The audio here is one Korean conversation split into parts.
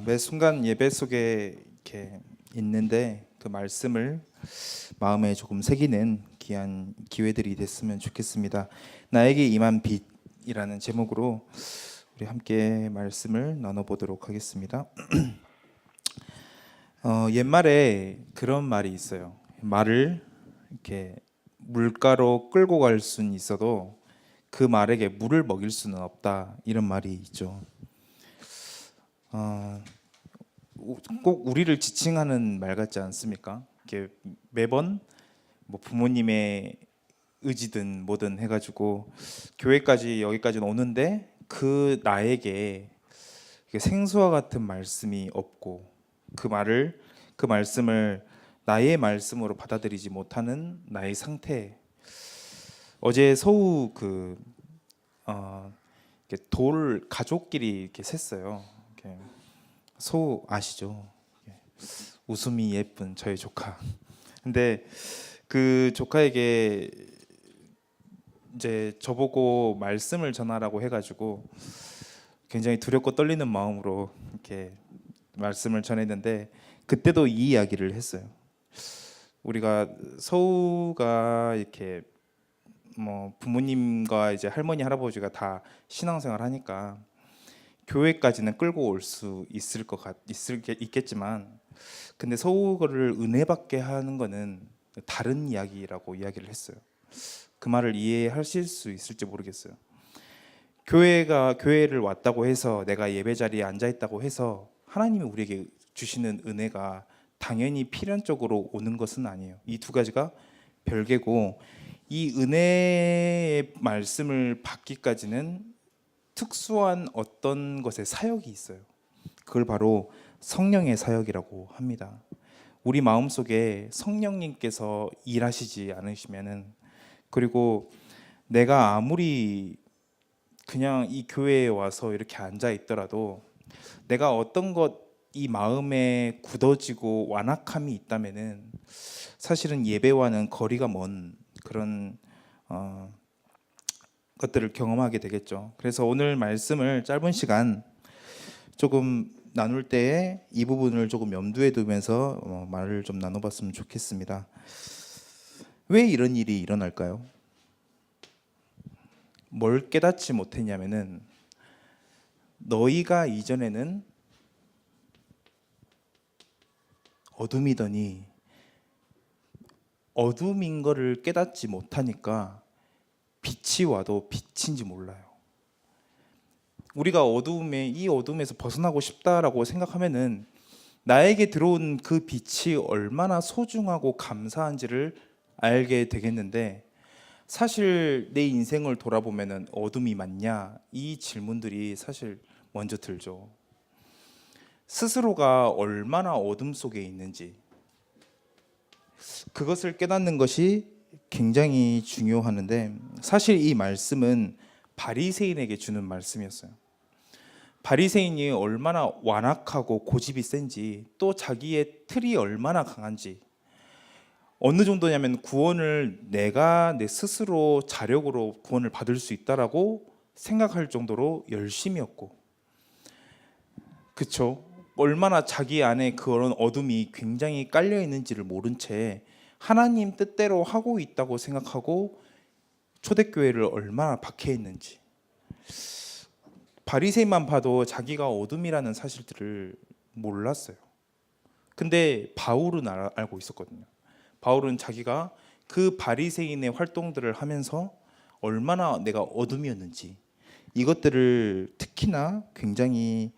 매 순간 예배 속에 이렇게 있는데 그 말씀을 마음에 조금 새기는 귀한 기회들이 됐으면 좋겠습니다. 나에게 임한 빛이라는 제목으로 우리 함께 말씀을 나눠보도록 하겠습니다. 옛말에 그런 말이 있어요. 말을 이렇게 물가로 끌고 갈 수는 있어도 그 말에게 물을 먹일 수는 없다, 이런 말이 있죠. 어, 꼭 우리를 지칭하는 말 같지 않습니까? 이렇게 매번 뭐 부모님의 의지든 뭐든 해가지고 교회까지 여기까지는 오는데 그 나에게 생수와 같은 말씀이 없고 그 말씀을 나의 말씀으로 받아들이지 못하는 나의 상태. 어제 서우 돌 가족끼리 이렇게 셌어요. 이렇게 소 아시죠? 웃음이 예쁜 저희 조카. 근데 그 조카에게 이제 저보고 말씀을 전하라고 해가지고 굉장히 두렵고 떨리는 마음으로 이렇게 말씀을 전했는데, 그때도 이 이야기를 했어요. 우리가 서우가 이렇게 뭐 부모님과 이제 할머니 할아버지가 다 신앙생활 하니까 교회까지는 끌고 올 수 있겠지만, 근데 서우를 은혜 받게 하는 거는 다른 이야기라고 이야기를 했어요. 그 말을 이해하실 수 있을지 모르겠어요. 교회를 왔다고 해서, 내가 예배 자리에 앉아 있다고 해서 하나님이 우리에게 주시는 은혜가 당연히 필연적으로 오는 것은 아니에요. 이 두 가지가 별개고, 이 은혜의 말씀을 받기까지는 특수한 어떤 것의 사역이 있어요. 그걸 바로 성령의 사역이라고 합니다. 우리 마음속에 성령님께서 일하시지 않으시면은, 그리고 내가 아무리 그냥 이 교회에 와서 이렇게 앉아 있더라도 내가 어떤 이 마음에 굳어지고 완악함이 있다면은 사실은 예배와는 거리가 먼 그런 것들을 경험하게 되겠죠. 그래서 오늘 말씀을 짧은 시간 조금 나눌 때에 이 부분을 조금 염두에 두면서 말을 좀 나눠봤으면 좋겠습니다. 왜 이런 일이 일어날까요? 뭘 깨닫지 못했냐면은, 너희가 이전에는 어둠이더니 어둠인 거를 깨닫지 못하니까 빛이 와도 빛인지 몰라요. 우리가 이 어둠에서 벗어나고 싶다라고 생각하면은 나에게 들어온 그 빛이 얼마나 소중하고 감사한지를 알게 되겠는데, 사실 내 인생을 돌아보면은 어둠이 맞냐, 이 질문들이 사실 먼저 들죠. 스스로가 얼마나 어둠 속에 있는지, 그것을 깨닫는 것이 굉장히 중요하는데, 사실 이 말씀은 바리새인에게 주는 말씀이었어요. 바리새인이 얼마나 완악하고 고집이 센지, 또 자기의 틀이 얼마나 강한지, 어느 정도냐면 구원을 내가 내 스스로 자력으로 구원을 받을 수 있다라고 생각할 정도로 열심이었고, 그쵸? 얼마나 자기 안에 그런 어둠이 굉장히 깔려 있는지를 모른 채 하나님 뜻대로 하고 있다고 생각하고 초대교회를 얼마나 박해했는지. 바리새인만 봐도 자기가 어둠이라는 사실들을 몰랐어요. 근데 바울은 알고 있었거든요. 바울은 자기가 그 바리새인의 활동들을 하면서 얼마나 내가 어둠이었는지, 이것들을 특히나 굉장히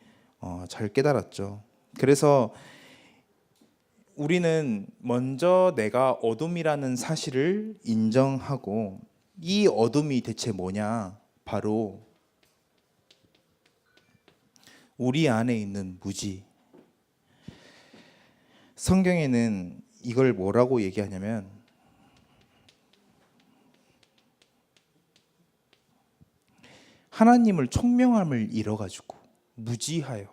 잘 깨달았죠. 그래서 우리는 먼저 내가 어둠이라는 사실을 인정하고, 이 어둠이 대체 뭐냐? 바로 우리 안에 있는 무지. 성경에는 이걸 뭐라고 얘기하냐면, 하나님을 총명함을 잃어가지고 무지하여,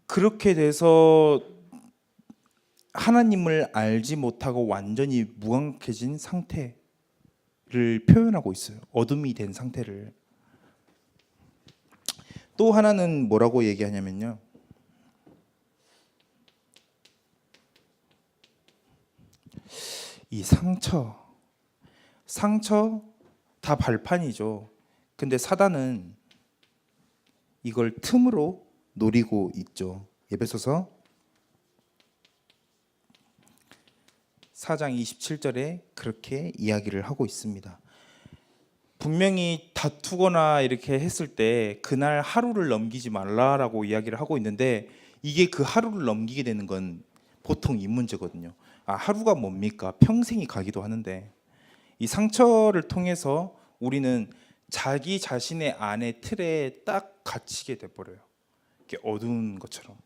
그렇게 돼서 하나님을 알지 못하고 완전히 무감각해진 상태를 표현하고 있어요. 어둠이 된 상태를. 또 하나는 뭐라고 얘기하냐면요. 이 상처 다 발판이죠. 근데 사단은 이걸 틈으로 노리고 있죠. 에베소서 4장 27절에 그렇게 이야기를 하고 있습니다. 분명히 다투거나 이렇게 했을 때 그날 하루를 넘기지 말라라고 이야기를 하고 있는데, 이게 그 하루를 넘기게 되는 건 보통 이 문제거든요. 하루가 뭡니까? 평생이 가기도 하는데, 이 상처를 통해서 우리는 자기 자신의 안의 틀에 딱 갇히게 돼버려요. 이렇게 어두운 것처럼.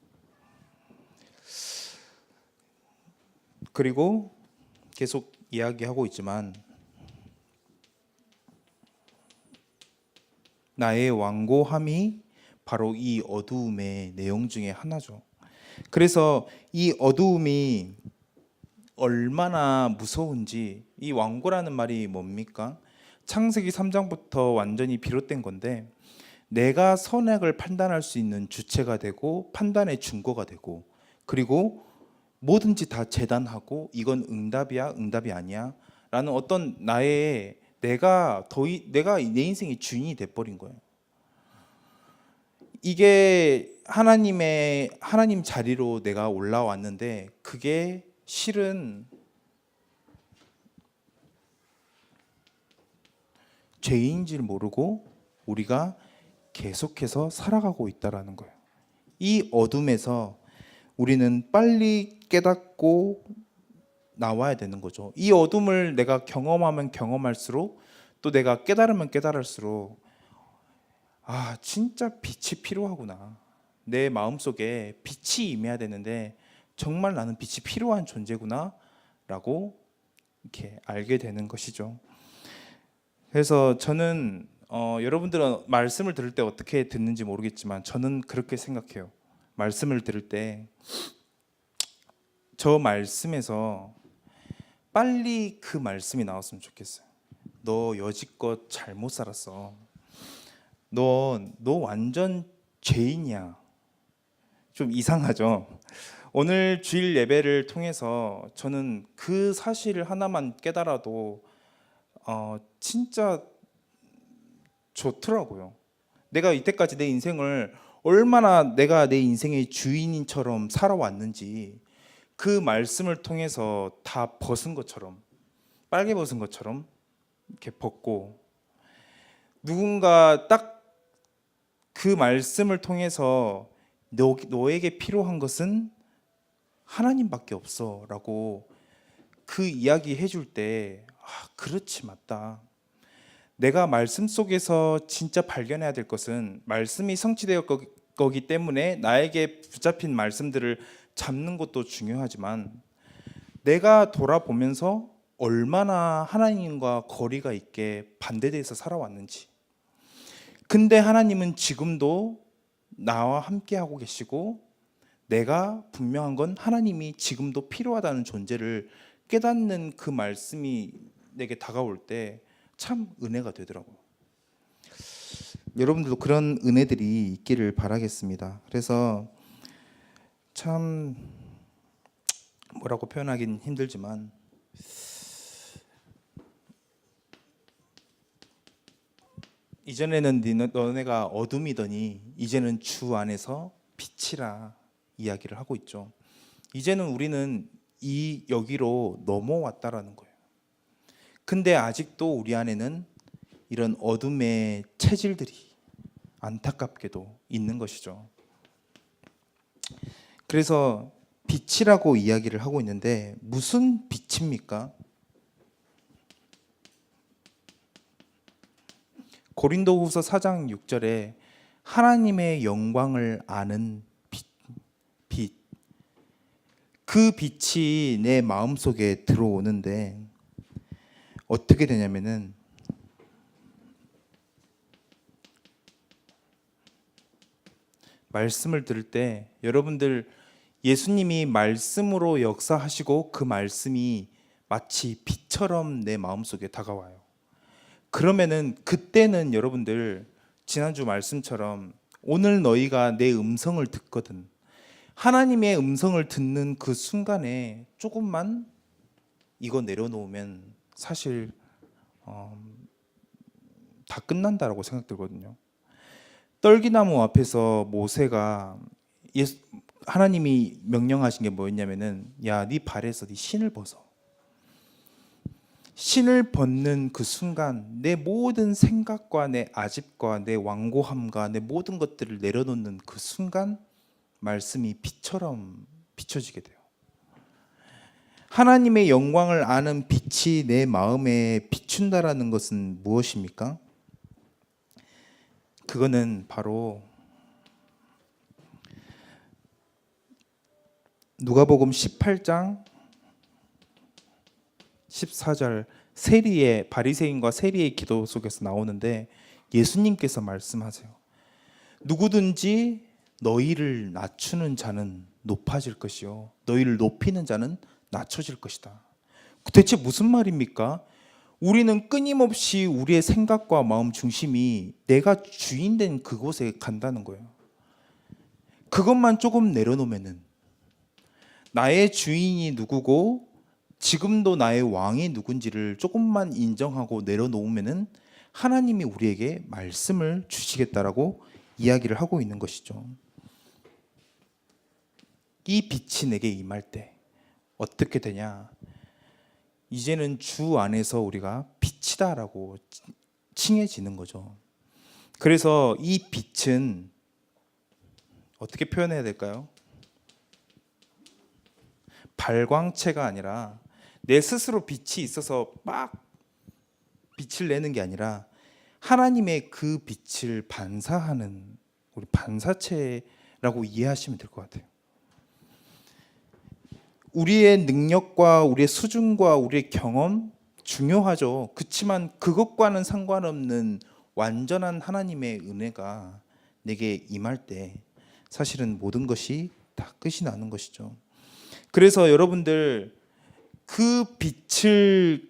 그리고 계속 이야기하고 있지만 나의 완고함이 바로 이 어두움의 내용 중에 하나죠. 그래서 이 어두움이 얼마나 무서운지, 이 완고라는 말이 뭡니까? 창세기 3장부터 완전히 비롯된 건데, 내가 선악을 판단할 수 있는 주체가 되고 판단의 증거가 되고, 그리고 뭐든지 다 재단하고 이건 응답이야 응답이 아니야 라는 어떤 내가 내 인생의 주인이 돼버린 거예요. 이게 하나님 자리로 내가 올라왔는데, 그게 실은 죄인지를 모르고 우리가 계속해서 살아가고 있다라는 거예요. 이 어둠에서 우리는 빨리 깨닫고 나와야 되는 거죠. 이 어둠을 내가 경험하면 경험할수록, 또 내가 깨달으면 깨달을수록, 진짜 빛이 필요하구나. 내 마음속에 빛이 임해야 되는데 정말 나는 빛이 필요한 존재구나 라고 이렇게 알게 되는 것이죠. 그래서 저는 여러분들은 말씀을 들을 때 어떻게 듣는지 모르겠지만, 저는 그렇게 생각해요. 말씀을 들을 때 저 말씀에서 빨리 그 말씀이 나왔으면 좋겠어요. 너 여지껏 잘못 살았어. 너 완전 죄인이야. 좀 이상하죠? 오늘 주일 예배를 통해서 저는 그 사실 하나만 깨달아도 진짜 좋더라고요. 내가 이때까지 내 인생을 얼마나 내가 내 인생의 주인인처럼 살아왔는지, 그 말씀을 통해서 다 벗은 것처럼, 빨개 벗은 것처럼 이렇게 벗고, 누군가 딱 그 말씀을 통해서 너에게 필요한 것은 하나님밖에 없어 라고 그 이야기 해줄 때, 그렇지, 맞다. 내가 말씀 속에서 진짜 발견해야 될 것은 말씀이 성취되어 거기 때문에 나에게 붙잡힌 말씀들을 잡는 것도 중요하지만, 내가 돌아보면서 얼마나 하나님과 거리가 있게 반대돼서 살아왔는지. 근데 하나님은 지금도 나와 함께 하고 계시고, 내가 분명한 건 하나님이 지금도 필요하다는 존재를 깨닫는 그 말씀이 내게 다가올 때 참 은혜가 되더라고요. 여러분들도 그런 은혜들이 있기를 바라겠습니다. 그래서 참 뭐라고 표현하긴 힘들지만, 이전에는 너네가 어둠이더니 이제는 주 안에서 빛이라 이야기를 하고 있죠. 이제는 우리는 여기로 넘어왔다라는 거예요. 근데 아직도 우리 안에는 이런 어둠의 체질들이 안타깝게도 있는 것이죠. 그래서 빛이라고 이야기를 하고 있는데, 무슨 빛입니까? 고린도후서 4장 6절에 하나님의 영광을 아는 빛. 그 빛이 내 마음속에 들어오는데 어떻게 되냐면은, 말씀을 들을 때 여러분들, 예수님이 말씀으로 역사하시고 그 말씀이 마치 빛처럼 내 마음속에 다가와요. 그러면은 그때는 여러분들, 지난주 말씀처럼 오늘 너희가 내 음성을 듣거든. 하나님의 음성을 듣는 그 순간에 조금만 이거 내려놓으면 사실 다 끝난다라고 생각들거든요. 떨기나무 앞에서 모세가 하나님이 명령하신 게 뭐였냐면은, 야, 네 발에서 네 신을 벗어. 신을 벗는 그 순간 내 모든 생각과 내 아집과 내 완고함과 내 모든 것들을 내려놓는 그 순간 말씀이 빛처럼 비춰지게 돼요. 하나님의 영광을 아는 빛이 내 마음에 비춘다라는 것은 무엇입니까? 그거는 바로 누가복음 18장 14절 세리의 바리새인과 세리의 기도 속에서 나오는데, 예수님께서 말씀하세요. 누구든지 너희를 낮추는 자는 높아질 것이요 너희를 높이는 자는 낮춰질 것이다. 대체 무슨 말입니까? 우리는 끊임없이 우리의 생각과 마음 중심이 내가 주인된 그곳에 간다는 거예요. 그것만 조금 내려놓으면은 나의 주인이 누구고 지금도 나의 왕이 누군지를 조금만 인정하고 내려놓으면은 하나님이 우리에게 말씀을 주시겠다라고 이야기를 하고 있는 것이죠. 이 빛이 내게 임할 때 어떻게 되냐? 이제는 주 안에서 우리가 빛이다라고 칭해지는 거죠. 그래서 이 빛은 어떻게 표현해야 될까요? 발광체가 아니라 내 스스로 빛이 있어서 막 빛을 내는 게 아니라 하나님의 그 빛을 반사하는 우리 반사체라고 이해하시면 될 것 같아요. 우리의 능력과 우리의 수준과 우리의 경험 중요하죠. 그렇지만 그것과는 상관없는 완전한 하나님의 은혜가 내게 임할 때 사실은 모든 것이 다 끝이 나는 것이죠. 그래서 여러분들 그 빛이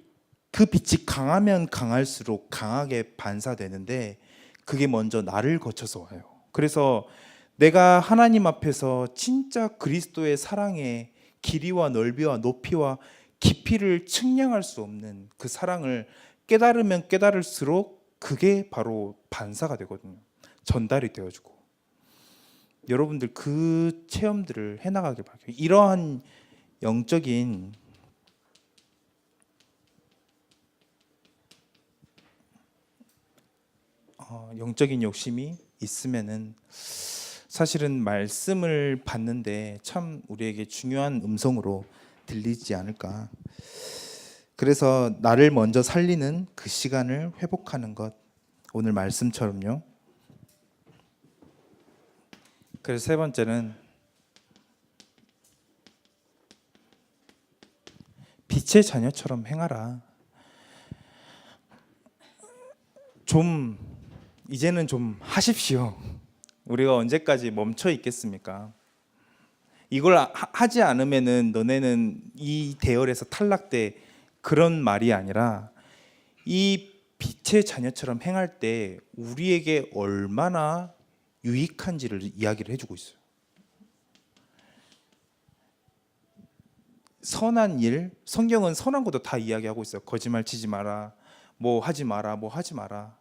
강하면 강할수록 강하게 반사되는데 그게 먼저 나를 거쳐서 와요. 그래서 내가 하나님 앞에서 진짜 그리스도의 사랑의 길이와 넓이와 높이와 깊이를 측량할 수 없는 그 사랑을 깨달으면 깨달을수록 그게 바로 반사가 되거든요. 전달이 되어지고. 여러분들 그 체험들을 해나가길 바라요. 이러한 영적인 욕심이 있으면은 사실은 말씀을 받는데 참 우리에게 중요한 음성으로 들리지 않을까. 그래서 나를 먼저 살리는 그 시간을 회복하는 것, 오늘 말씀처럼요. 그래서 세 번째는 빛의 자녀처럼 행하라. 이제는 좀 하십시오. 우리가 언제까지 멈춰 있겠습니까? 이걸 하지 않으면은 너네는 이 대열에서 탈락돼, 그런 말이 아니라 이 빛의 자녀처럼 행할 때 우리에게 얼마나 유익한지를 이야기를 해주고 있어요. 선한 일, 성경은 선한 것도 다 이야기하고 있어요. 거짓말 치지 마라, 뭐 하지 마라, 뭐 하지 마라,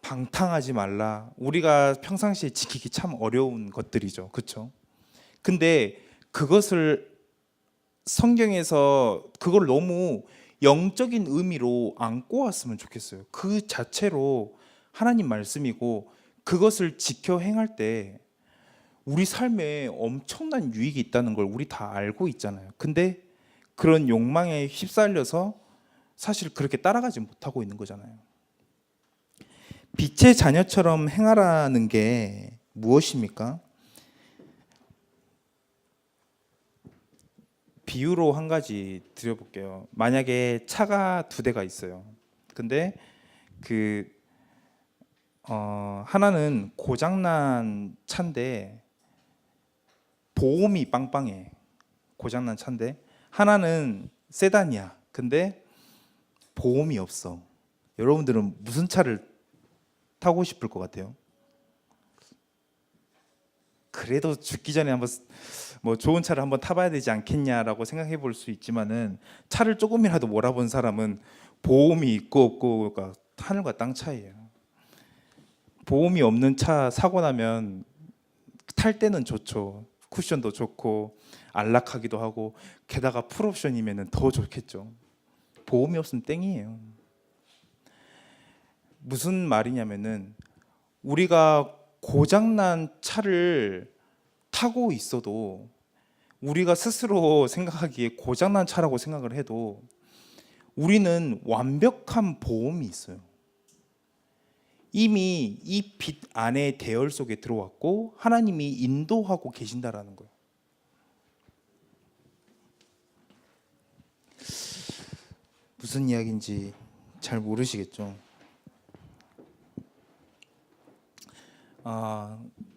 방탕하지 말라. 우리가 평상시에 지키기 참 어려운 것들이죠. 그렇죠? 근데 그것을 성경에서 그걸 너무 영적인 의미로 안고 왔으면 좋겠어요. 그 자체로 하나님 말씀이고 그것을 지켜 행할 때 우리 삶에 엄청난 유익이 있다는 걸 우리 다 알고 있잖아요. 근데 그런 욕망에 휩쓸려서 사실 그렇게 따라가지 못하고 있는 거잖아요. 빛의 자녀처럼 행하라는 게 무엇입니까? 비유로 한 가지 드려볼게요. 만약에 차가 두 대가 있어요. 근데 하나는 고장난 차인데 보험이 빵빵해. 고장난 차인데 하나는 세단이야. 근데 보험이 없어. 여러분들은 무슨 차를 타고 싶을 것 같아요? 그래도 죽기 전에 한번 뭐 좋은 차를 한번 타봐야 되지 않겠냐라고 생각해 볼 수 있지만은, 차를 조금이라도 몰아본 사람은 보험이 있고 없고가 하늘과 땅 차이예요. 보험이 없는 차 사고 나면 탈 때는 좋죠. 쿠션도 좋고 안락하기도 하고, 게다가 풀옵션이면 더 좋겠죠. 보험이 없으면 땡이에요. 무슨 말이냐면은, 우리가 고장난 차를 타고 있어도, 우리가 스스로 생각하기에 고장난 차라고 생각을 해도, 우리는 완벽한 보험이 있어요. 이미 이 빛 안에 대열 속에 들어왔고 하나님이 인도하고 계신다라는 거예요. 무슨 이야기인지 잘 모르시겠죠?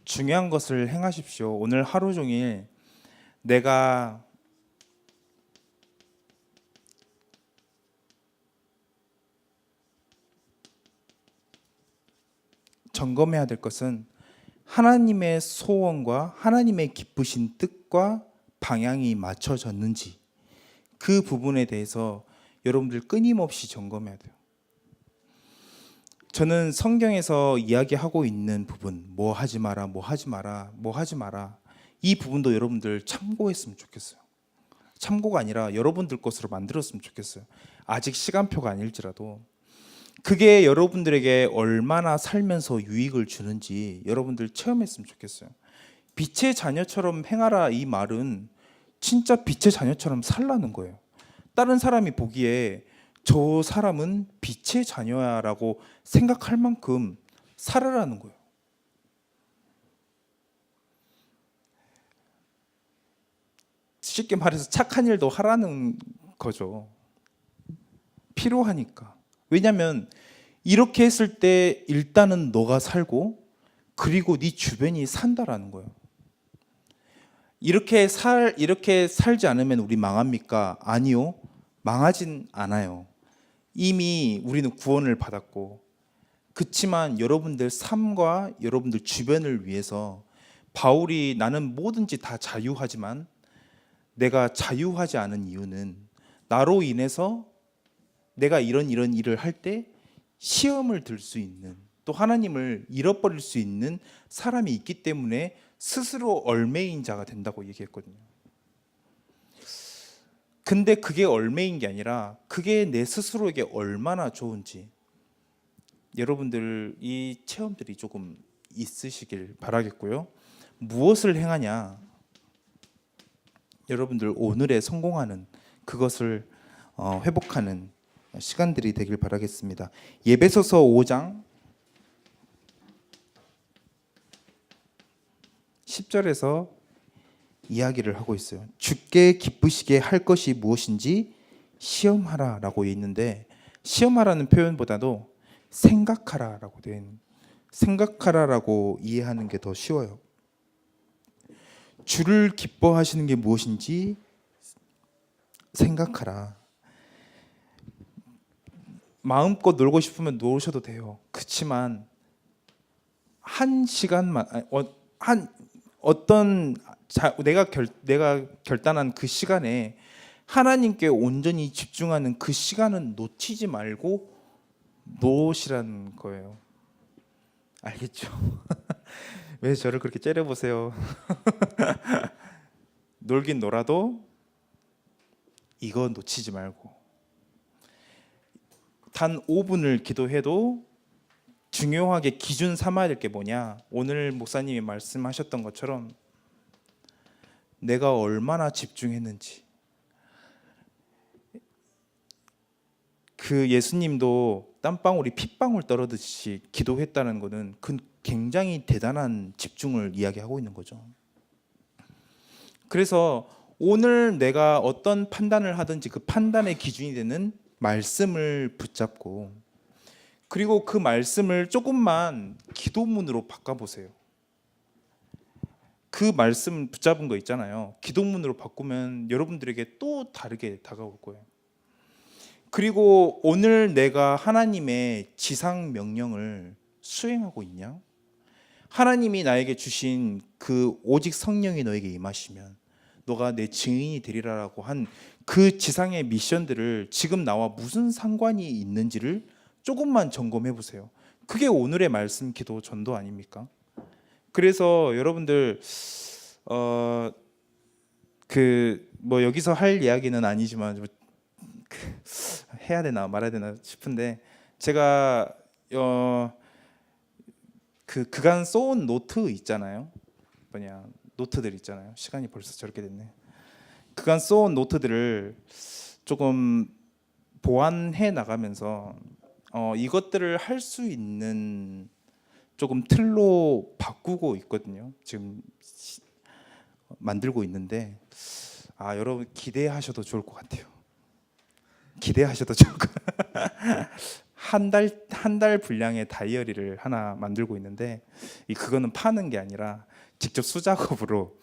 중요한 것을 행하십시오. 오늘 하루 종일 내가 점검해야 될 것은 하나님의 소원과 하나님의 기쁘신 뜻과 방향이 맞춰졌는지, 그 부분에 대해서 여러분들 끊임없이 점검해야 돼요. 저는 성경에서 이야기하고 있는 부분, 뭐 하지 마라, 뭐 하지 마라, 뭐 하지 마라, 이 부분도 여러분들 참고했으면 좋겠어요. 참고가 아니라 여러분들 것으로 만들었으면 좋겠어요. 아직 시간표가 아닐지라도 그게 여러분들에게 얼마나 살면서 유익을 주는지 여러분들 체험했으면 좋겠어요. 빛의 자녀처럼 행하라, 이 말은 진짜 빛의 자녀처럼 살라는 거예요. 다른 사람이 보기에 저 사람은 빛의 자녀야 라고 생각할 만큼 살아라는 거예요. 쉽게 말해서 착한 일도 하라는 거죠. 필요하니까. 왜냐하면 이렇게 했을 때 일단은 너가 살고, 그리고 네 주변이 산다라는 거예요. 이렇게 살지 않으면 우리 망합니까? 아니요, 망하진 않아요. 이미 우리는 구원을 받았고, 그렇지만 여러분들 삶과 여러분들 주변을 위해서 바울이 나는 뭐든지 다 자유하지만 내가 자유하지 않은 이유는 나로 인해서 내가 이런 일을 할 때 시험을 들 수 있는, 또 하나님을 잃어버릴 수 있는 사람이 있기 때문에 스스로 얼매인 자가 된다고 얘기했거든요. 근데 그게 얼매인 게 아니라 그게 내 스스로에게 얼마나 좋은지, 여러분들 이 체험들이 조금 있으시길 바라겠고요. 무엇을 행하냐? 여러분들 오늘에 성공하는 그것을 회복하는 시간들이 되길 바라겠습니다. 예배소서 5장 10절에서 이야기를 하고 있어요. 주께 기쁘시게 할 것이 무엇인지 시험하라 라고 있는데, 시험하라는 표현보다도 생각하라 라고 된, 생각하라 라고 이해하는 게 더 쉬워요. 주를 기뻐하시는 게 무엇인지 생각하라. 마음껏 놀고 싶으면 놀으셔도 돼요. 그렇지만 한 시간만, 내가 결단한 그 시간에 하나님께 온전히 집중하는 그 시간은 놓치지 말고 놓으시라는 거예요. 알겠죠? 왜 저를 그렇게 째려보세요? 놀긴 놀아도 이거 놓치지 말고, 단 5분을 기도해도 중요하게 기준 삼아야 될 게 뭐냐? 오늘 목사님이 말씀하셨던 것처럼 내가 얼마나 집중했는지. 그 예수님도 땀방울이 핏방울 떨어듯이 기도했다는 것은 그 굉장히 대단한 집중을 이야기하고 있는 거죠. 그래서 오늘 내가 어떤 판단을 하든지 그 판단의 기준이 되는 말씀을 붙잡고, 그리고 그 말씀을 조금만 기도문으로 바꿔보세요. 그 말씀 붙잡은 거 있잖아요. 기도문으로 바꾸면 여러분들에게 또 다르게 다가올 거예요. 그리고 오늘 내가 하나님의 지상 명령을 수행하고 있냐? 하나님이 나에게 주신 그 오직 성령이 너에게 임하시면 너가 내 증인이 되리라라고 한 그 지상의 미션들을 지금 나와 무슨 상관이 있는지를 조금만 점검해 보세요. 그게 오늘의 말씀 기도 전도 아닙니까? 그래서 여러분들 그 뭐 여기서 할 이야기는 아니지만 해야 되나 말아야 되나 싶은데 제가 그간 써온 노트 있잖아요. 뭐냐 노트들 있잖아요. 시간이 벌써 저렇게 됐네. 그간 써온 노트들을 조금 보완해 나가면서 이것들을 할 수 있는 조금 틀로 바꾸고 있거든요. 지금 만들고 있는데 여러분 기대하셔도 좋을 것 같아요. 기대하셔도 좋을 것 같아요. 한 달 분량의 다이어리를 하나 만들고 있는데 그거는 파는 게 아니라 직접 수작업으로.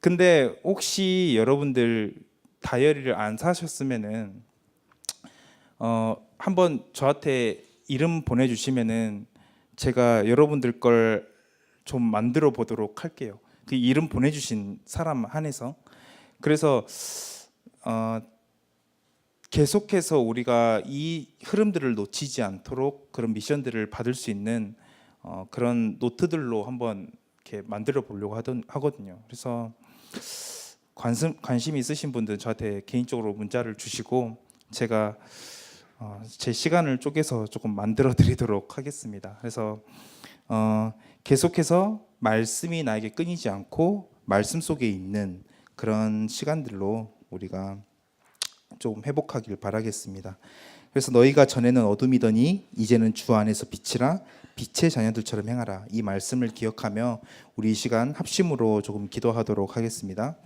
근데 혹시 여러분들 다이어리를 안 사셨으면은 한번 저한테 이름 보내주시면은 제가 여러분들 걸 좀 만들어 보도록 할게요. 그 이름 보내주신 사람 한해서. 그래서 계속해서 우리가 이 흐름들을 놓치지 않도록 그런 미션들을 받을 수 있는 그런 노트들로 한번 이렇게 만들어 보려고 하거든요. 그래서 관심 있으신 분들 저한테 개인적으로 문자를 주시고 제가 제 시간을 쪼개서 조금 만들어 드리도록 하겠습니다. 그래서 계속해서 말씀이 나에게 끊이지 않고 말씀 속에 있는 그런 시간들로 우리가 조금 회복하길 바라겠습니다. 그래서 너희가 전에는 어둠이더니 이제는 주 안에서 빛이라 빛의 자녀들처럼 행하라. 이 말씀을 기억하며 우리 이 시간 합심으로 조금 기도하도록 하겠습니다.